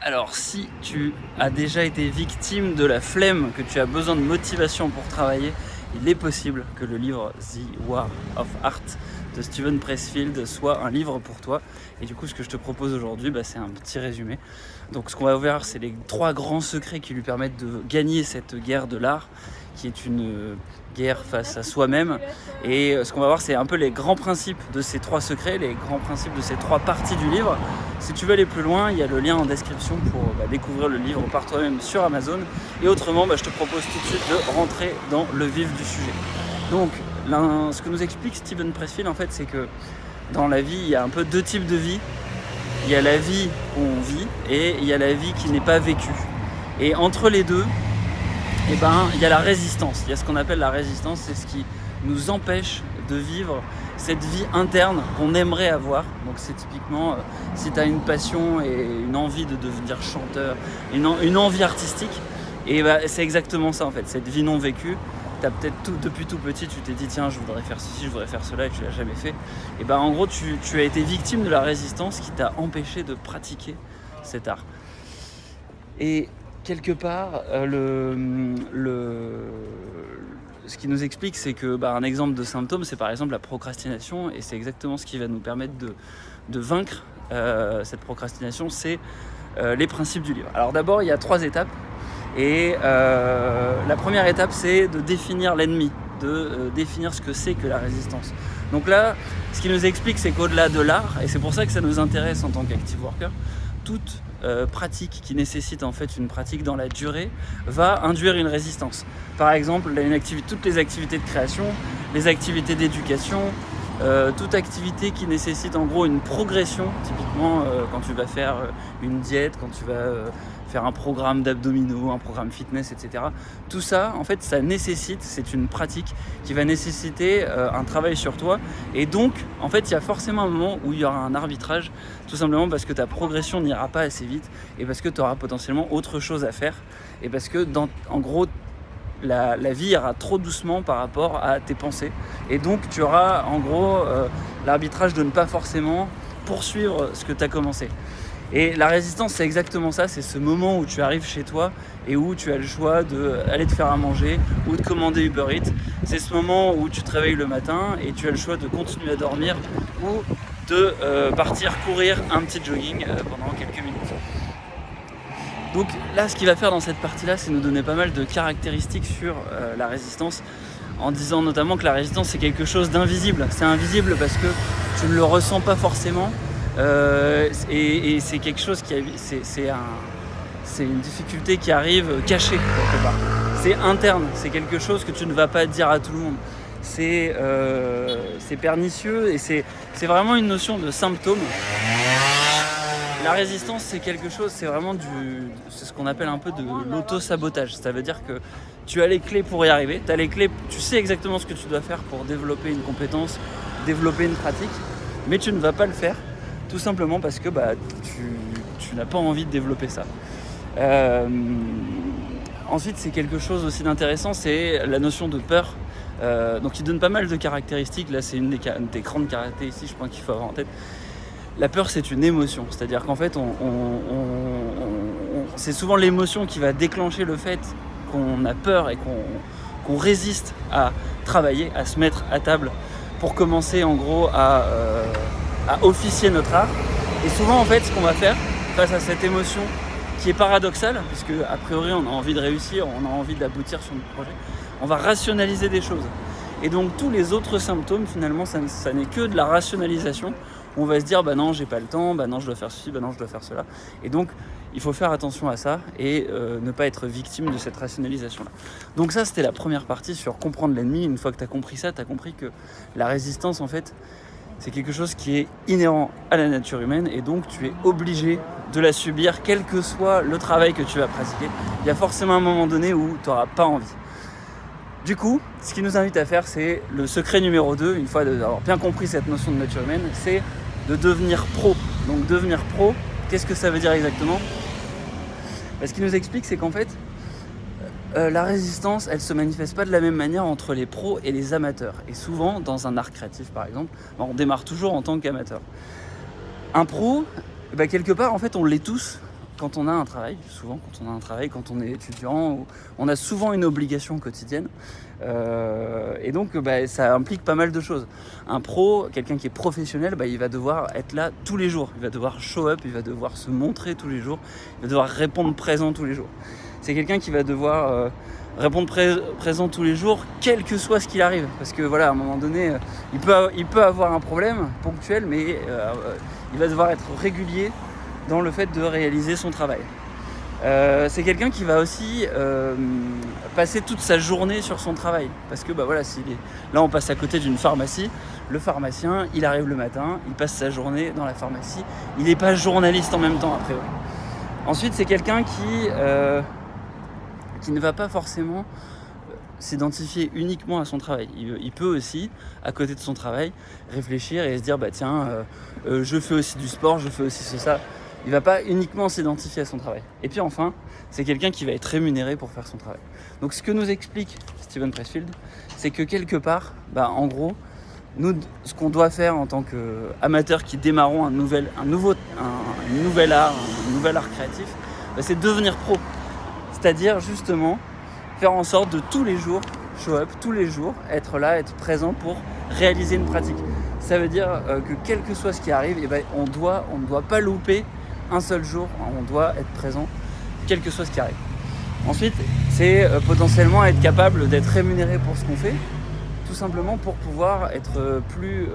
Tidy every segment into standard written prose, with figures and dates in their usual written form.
Alors, si tu as déjà été victime de la flemme, que tu as besoin de motivation pour travailler, il est possible que le livre The War of Art de Steven Pressfield soit un livre pour toi. Et du coup, ce que je te propose aujourd'hui, c'est un petit résumé. Donc, ce qu'on va voir, c'est les 3 grands secrets qui lui permettent de gagner cette guerre de l'art, qui est une guerre face à soi-même. Et ce qu'on va voir, c'est un peu les grands principes de ces 3 secrets, les grands principes de ces 3 parties du livre. Si tu veux aller plus loin, il y a le lien en description pour découvrir le livre par toi-même sur Amazon. Et autrement, je te propose tout de suite de rentrer dans le vif du sujet. Donc, ce que nous explique Steven Pressfield, en fait, c'est que dans la vie, il y a un peu 2 types de vie. Il y a la vie qu'on vit et il y a la vie qui n'est pas vécue. Et entre les deux, il y a la résistance. Il y a ce qu'on appelle la résistance, c'est ce qui nous empêche de vivre cette vie interne qu'on aimerait avoir. Donc c'est typiquement si tu as une passion et une envie de devenir chanteur, une envie artistique, et c'est exactement ça en fait, cette vie non vécue. Tu as peut-être depuis tout petit, tu t'es dit tiens, je voudrais faire ceci, je voudrais faire cela, et tu l'as jamais fait. Et en gros, tu as été victime de la résistance qui t'a empêché de pratiquer cet art. Et quelque part, ce qui nous explique, c'est que un exemple de symptôme, c'est par exemple la procrastination, et c'est exactement ce qui va nous permettre de vaincre cette procrastination, c'est les principes du livre. Alors d'abord, il y a 3 étapes, et la première étape, c'est de définir l'ennemi, de définir ce que c'est que la résistance. Donc là, ce qui nous explique, c'est qu'au-delà de l'art, et c'est pour ça que ça nous intéresse en tant qu'active worker, toute pratique qui nécessite en fait une pratique dans la durée va induire une résistance. Par exemple, toutes les activités de création, les activités d'éducation, toute activité qui nécessite en gros une progression, typiquement quand tu vas faire une diète, quand tu vas faire un programme d'abdominaux, un programme fitness, etc. Tout ça, en fait, c'est une pratique qui va nécessiter un travail sur toi. Et donc, en fait, il y a forcément un moment où il y aura un arbitrage, tout simplement parce que ta progression n'ira pas assez vite et parce que tu auras potentiellement autre chose à faire. Et parce que, en gros, la vie ira trop doucement par rapport à tes pensées. Et donc, tu auras, en gros, l'arbitrage de ne pas forcément poursuivre ce que tu as commencé. Et la résistance, c'est exactement ça, c'est ce moment où tu arrives chez toi et où tu as le choix d'aller te faire à manger ou de commander Uber Eats. C'est ce moment où tu te réveilles le matin et tu as le choix de continuer à dormir ou de partir courir un petit jogging pendant quelques minutes. Donc là, ce qu'il va faire dans cette partie-là, c'est nous donner pas mal de caractéristiques sur la résistance, en disant notamment que la résistance, c'est quelque chose d'invisible. C'est invisible parce que tu ne le ressens pas forcément. Et c'est quelque chose c'est une difficulté qui arrive cachée quelque part. C'est interne, c'est quelque chose que tu ne vas pas dire à tout le monde. C'est pernicieux et c'est vraiment une notion de symptôme. La résistance, c'est quelque chose, c'est vraiment c'est ce qu'on appelle un peu de l'auto-sabotage. Ça veut dire que tu as les clés pour y arriver, tu as les clés, tu sais exactement ce que tu dois faire pour développer une compétence, développer une pratique, mais tu ne vas pas le faire. Tout simplement parce que tu n'as pas envie de développer ça. Ensuite, c'est quelque chose aussi d'intéressant, c'est la notion de peur. Donc il donne pas mal de caractéristiques. Là, c'est une des grandes caractéristiques, je pense qu'il faut avoir en tête. La peur, c'est une émotion. C'est-à-dire qu'en fait, c'est souvent l'émotion qui va déclencher le fait qu'on a peur et qu'on résiste à travailler, à se mettre à table pour commencer en gros à officier notre art. Et souvent en fait ce qu'on va faire face à cette émotion qui est paradoxale, puisque a priori on a envie de réussir, on a envie d'aboutir sur notre projet, on va rationaliser des choses. Et donc tous les autres symptômes finalement ça n'est que de la rationalisation. On va se dire non j'ai pas le temps, non je dois faire ceci, non je dois faire cela. Et donc il faut faire attention à ça et ne pas être victime de cette rationalisation là. Donc ça c'était la première partie sur comprendre l'ennemi. Une fois que tu as compris ça, tu as compris que la résistance en fait c'est quelque chose qui est inhérent à la nature humaine et donc tu es obligé de la subir quel que soit le travail que tu vas pratiquer. Il y a forcément un moment donné où tu n'auras pas envie. Du coup, ce qui nous invite à faire, c'est le secret numéro 2, une fois d'avoir bien compris cette notion de nature humaine, c'est de devenir pro. Donc devenir pro, qu'est-ce que ça veut dire exactement ? Ce qui nous explique, c'est qu'en fait, la résistance, elle se manifeste pas de la même manière entre les pros et les amateurs. Et souvent, dans un art créatif par exemple, on démarre toujours en tant qu'amateur. Un pro, quelque part, en fait, on l'est tous quand on a un travail, quand on est étudiant, on a souvent une obligation quotidienne. Et donc ça implique pas mal de choses. Un pro, quelqu'un qui est professionnel, il va devoir être là tous les jours. Il va devoir show up, il va devoir se montrer tous les jours, il va devoir répondre présent tous les jours. C'est quelqu'un qui va devoir répondre présent tous les jours, quel que soit ce qu'il arrive. Parce que voilà, à un moment donné, il peut avoir un problème ponctuel, mais il va devoir être régulier dans le fait de réaliser son travail. C'est quelqu'un qui va aussi passer toute sa journée sur son travail. Parce que là on passe à côté d'une pharmacie, le pharmacien il arrive le matin, il passe sa journée dans la pharmacie, il n'est pas journaliste en même temps a priori. Ensuite c'est quelqu'un qui ne va pas forcément s'identifier uniquement à son travail. Il peut aussi, à côté de son travail, réfléchir et se dire je fais aussi du sport, je fais aussi ça. Il ne va pas uniquement s'identifier à son travail. Et puis enfin, c'est quelqu'un qui va être rémunéré pour faire son travail. Donc ce que nous explique Steven Pressfield, c'est que quelque part, en gros, nous, ce qu'on doit faire en tant qu'amateurs qui démarrons un nouvel art créatif, c'est devenir pro. C'est-à-dire justement faire en sorte de tous les jours, show up, tous les jours, être là, être présent pour réaliser une pratique. Ça veut dire que quel que soit ce qui arrive, on ne doit pas louper un seul jour, on doit être présent, quel que soit ce qui arrive. Ensuite, c'est potentiellement être capable d'être rémunéré pour ce qu'on fait, tout simplement pour pouvoir être plus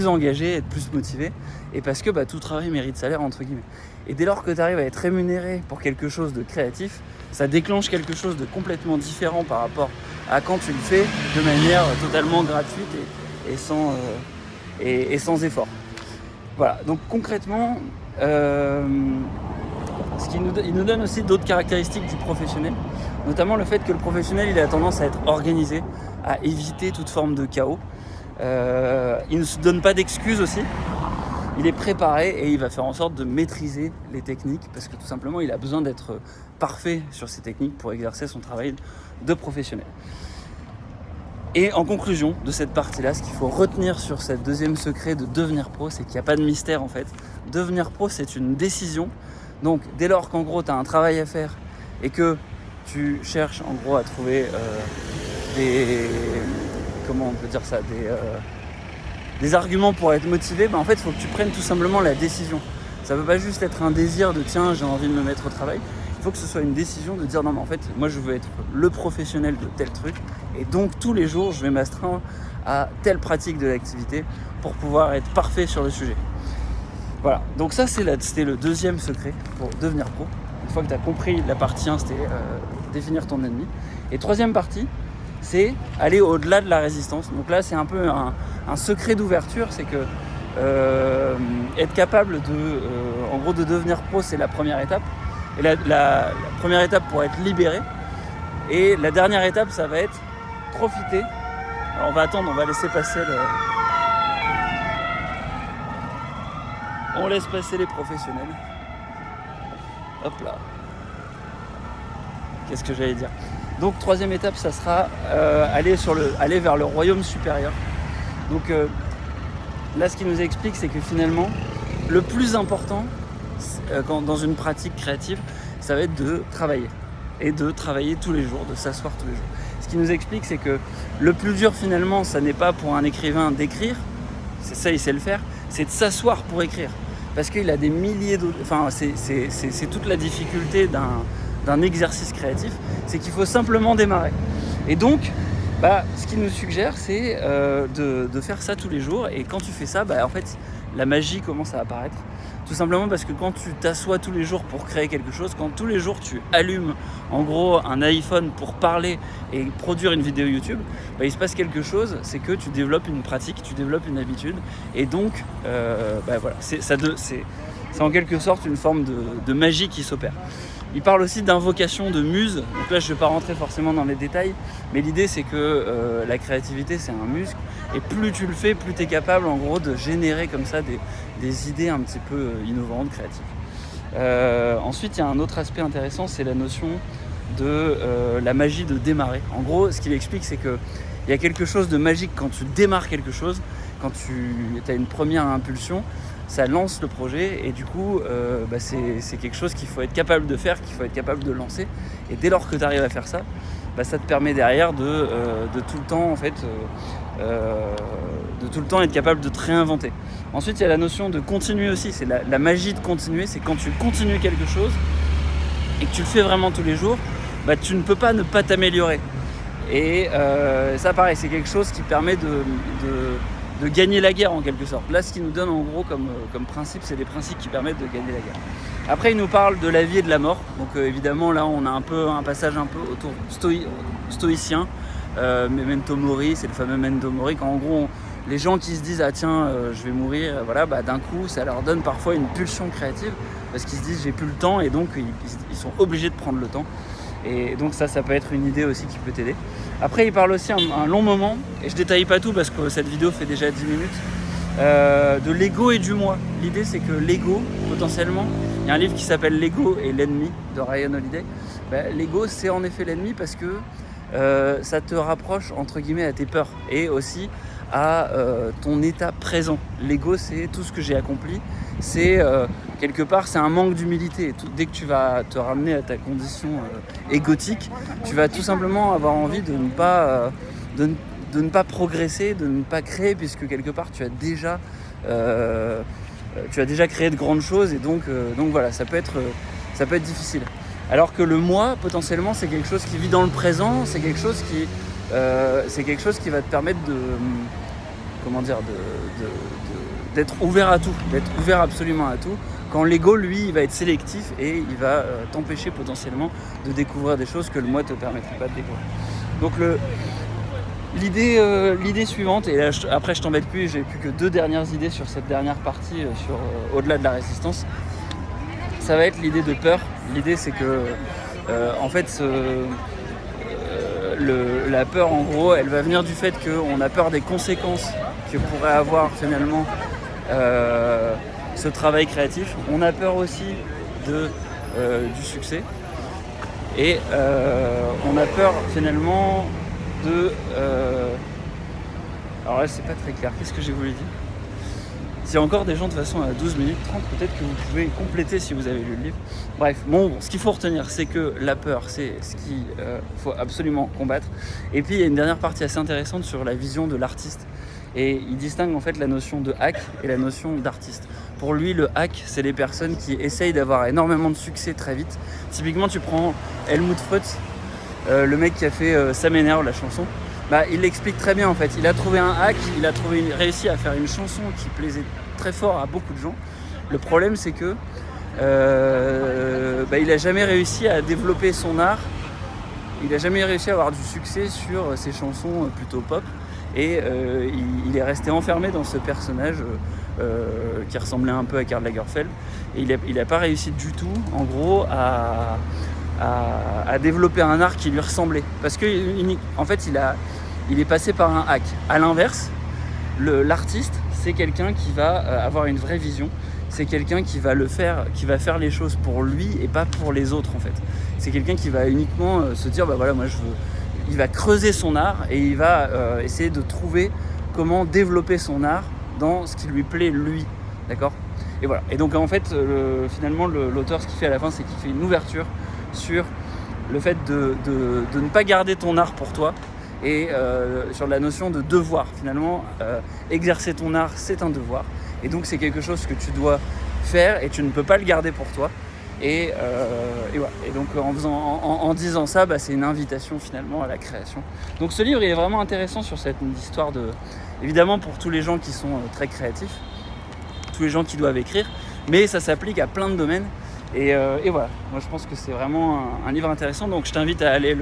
engagé, être plus motivé, et parce que tout travail mérite salaire, entre guillemets. Et dès lors que tu arrives à être rémunéré pour quelque chose de créatif, ça déclenche quelque chose de complètement différent par rapport à quand tu le fais de manière totalement gratuite et sans effort. Voilà, donc concrètement, il nous donne aussi d'autres caractéristiques du professionnel, notamment le fait que le professionnel il a tendance à être organisé, à éviter toute forme de chaos. Il ne se donne pas d'excuses aussi, il est préparé et il va faire en sorte de maîtriser les techniques parce que tout simplement il a besoin d'être parfait sur ces techniques pour exercer son travail de professionnel. Et en conclusion de cette partie-là, ce qu'il faut retenir sur cette deuxième secret de devenir pro, c'est qu'il n'y a pas de mystère en fait. Devenir pro, c'est une décision. Donc dès lors qu'en gros tu as un travail à faire et que tu cherches en gros à trouver des arguments pour être motivé, en fait il faut que tu prennes tout simplement la décision. Ça ne peut pas juste être un désir de tiens j'ai envie de me mettre au travail. Il faut que ce soit une décision de dire non mais en fait moi je veux être le professionnel de tel truc et donc tous les jours je vais m'astreindre à telle pratique de l'activité pour pouvoir être parfait sur le sujet. Voilà, donc ça c'était le deuxième secret pour devenir pro. Une fois que tu as compris la partie 1, c'était définir ton ennemi. Et troisième partie, c'est aller au-delà de la résistance. Donc là c'est un peu un secret d'ouverture, c'est que être capable de devenir pro, c'est la première étape. Et la première étape pour être libéré. Et la dernière étape, ça va être profiter. Alors on va attendre, on va laisser passer On laisse passer les professionnels. Hop là. Qu'est-ce que j'allais dire ? Donc troisième étape, ça sera aller vers le royaume supérieur. Donc là, ce qu'il nous explique, c'est que finalement, le plus important dans une pratique créative, ça va être de travailler. Et de travailler tous les jours, de s'asseoir tous les jours. Ce qui nous explique, c'est que le plus dur finalement, ça n'est pas pour un écrivain d'écrire, c'est ça, il sait le faire, c'est de s'asseoir pour écrire. Parce qu'il a des milliers d'autres... Enfin, c'est toute la difficulté d'un exercice créatif, c'est qu'il faut simplement démarrer. Et donc, ce qu'il nous suggère, c'est de faire ça tous les jours. Et quand tu fais ça, en fait, la magie commence à apparaître. Tout simplement parce que quand tu t'assois tous les jours pour créer quelque chose, quand tous les jours tu allumes en gros un iPhone pour parler et produire une vidéo YouTube, il se passe quelque chose, c'est que tu développes une pratique, tu développes une habitude. Et donc, voilà, c'est en quelque sorte une forme de magie qui s'opère. Il parle aussi d'invocation de muse, donc là je ne vais pas rentrer forcément dans les détails, mais l'idée c'est que la créativité c'est un muscle, et plus tu le fais, plus tu es capable en gros de générer comme ça des idées un petit peu innovantes, créatives. Ensuite il y a un autre aspect intéressant, c'est la notion de la magie de démarrer. En gros ce qu'il explique c'est qu'il y a quelque chose de magique quand tu démarres quelque chose, quand tu as une première impulsion, ça lance le projet et du coup c'est quelque chose qu'il faut être capable de faire, qu'il faut être capable de lancer. Et dès lors que tu arrives à faire ça, ça te permet derrière de tout le temps en fait de tout le temps être capable de te réinventer. Ensuite il y a la notion de continuer aussi, c'est la magie de continuer, c'est quand tu continues quelque chose et que tu le fais vraiment tous les jours, tu ne peux pas ne pas t'améliorer. Et ça pareil, c'est quelque chose qui permet de gagner la guerre en quelque sorte. Là ce qu'il nous donne en gros comme principe, c'est des principes qui permettent de gagner la guerre. Après il nous parle de la vie et de la mort, donc évidemment là on a un passage un peu autour stoïcien, Memento Mori, c'est le fameux Memento Mori, quand en gros les gens qui se disent je vais mourir, d'un coup ça leur donne parfois une pulsion créative, parce qu'ils se disent j'ai plus le temps, et donc ils sont obligés de prendre le temps. Et donc ça peut être une idée aussi qui peut t'aider. Après il parle aussi un long moment, et je détaille pas tout parce que cette vidéo fait déjà 10 minutes, de l'ego et du moi. L'idée c'est que l'ego, potentiellement, il y a un livre qui s'appelle L'ego et l'ennemi de Ryan Holiday. L'ego c'est en effet l'ennemi parce que ça te rapproche entre guillemets à tes peurs et aussi à ton état présent. L'ego c'est tout ce que j'ai accompli, c'est quelque part c'est un manque d'humilité. Dès que tu vas te ramener à ta condition égotique, tu vas tout simplement avoir envie de ne pas progresser, de ne pas créer, puisque quelque part tu as déjà créé de grandes choses, et donc voilà, ça peut être difficile. Alors que le moi, potentiellement, c'est quelque chose qui vit dans le présent, c'est quelque chose qui va te permettre d'être ouvert à tout, d'être ouvert absolument à tout. Quand l'ego, lui, il va être sélectif et il va t'empêcher potentiellement de découvrir des choses que le moi ne te permettrait pas de découvrir. Donc l'idée suivante, et là après je t'embête plus, j'ai plus que 2 dernières idées sur cette dernière partie, sur au-delà de la résistance, ça va être l'idée de peur. L'idée c'est que en fait la peur en gros elle va venir du fait qu'on a peur des conséquences que pourrait avoir finalement ce travail créatif. On a peur aussi du succès, et on a peur finalement alors là c'est pas très clair, qu'est-ce que j'ai voulu dire? S'il y a encore des gens de toute façon à 12 minutes 30, peut-être que vous pouvez compléter si vous avez lu le livre. Bref, ce qu'il faut retenir, c'est que la peur, c'est ce qu'il faut absolument combattre. Et puis il y a une dernière partie assez intéressante sur la vision de l'artiste. Et il distingue en fait la notion de hack et la notion d'artiste. Pour lui, le hack, c'est les personnes qui essayent d'avoir énormément de succès très vite. Typiquement, tu prends Helmut Freud, le mec qui a fait Ça m'énerve, la chanson. Il l'explique très bien en fait. Il a trouvé un hack, il a réussi à faire une chanson qui plaisait très fort à beaucoup de gens. Le problème c'est que il n'a jamais réussi à développer son art. Il n'a jamais réussi à avoir du succès sur ses chansons plutôt pop. Et il est resté enfermé dans ce personnage qui ressemblait un peu à Karl Lagerfeld. Et il n'a pas réussi du tout, en gros, à développer un art qui lui ressemblait. Parce que en fait, il est passé par un hack. À l'inverse, l'artiste, c'est quelqu'un qui va avoir une vraie vision. C'est quelqu'un qui va faire les choses pour lui et pas pour les autres en fait. C'est quelqu'un qui va uniquement se dire moi je veux. Il va creuser son art et il va essayer de trouver comment développer son art dans ce qui lui plaît lui, d'accord ? Et voilà. Et donc en fait, finalement l'auteur ce qu'il fait à la fin, c'est qu'il fait une ouverture sur le fait de ne pas garder ton art pour toi, et sur la notion de devoir. Finalement, exercer ton art, c'est un devoir. Et donc c'est quelque chose que tu dois faire et tu ne peux pas le garder pour toi. Et voilà. Et donc en disant ça, c'est une invitation finalement à la création. Donc ce livre il est vraiment intéressant sur cette histoire de, évidemment pour tous les gens qui sont très créatifs, tous les gens qui doivent écrire, mais ça s'applique à plein de domaines. Et voilà, moi je pense que c'est vraiment un livre intéressant, donc je t'invite à aller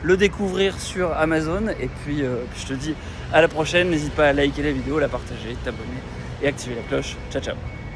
le découvrir sur Amazon. Et puis je te dis à la prochaine, n'hésite pas à liker la vidéo, la partager, t'abonner et activer la cloche. Ciao ciao.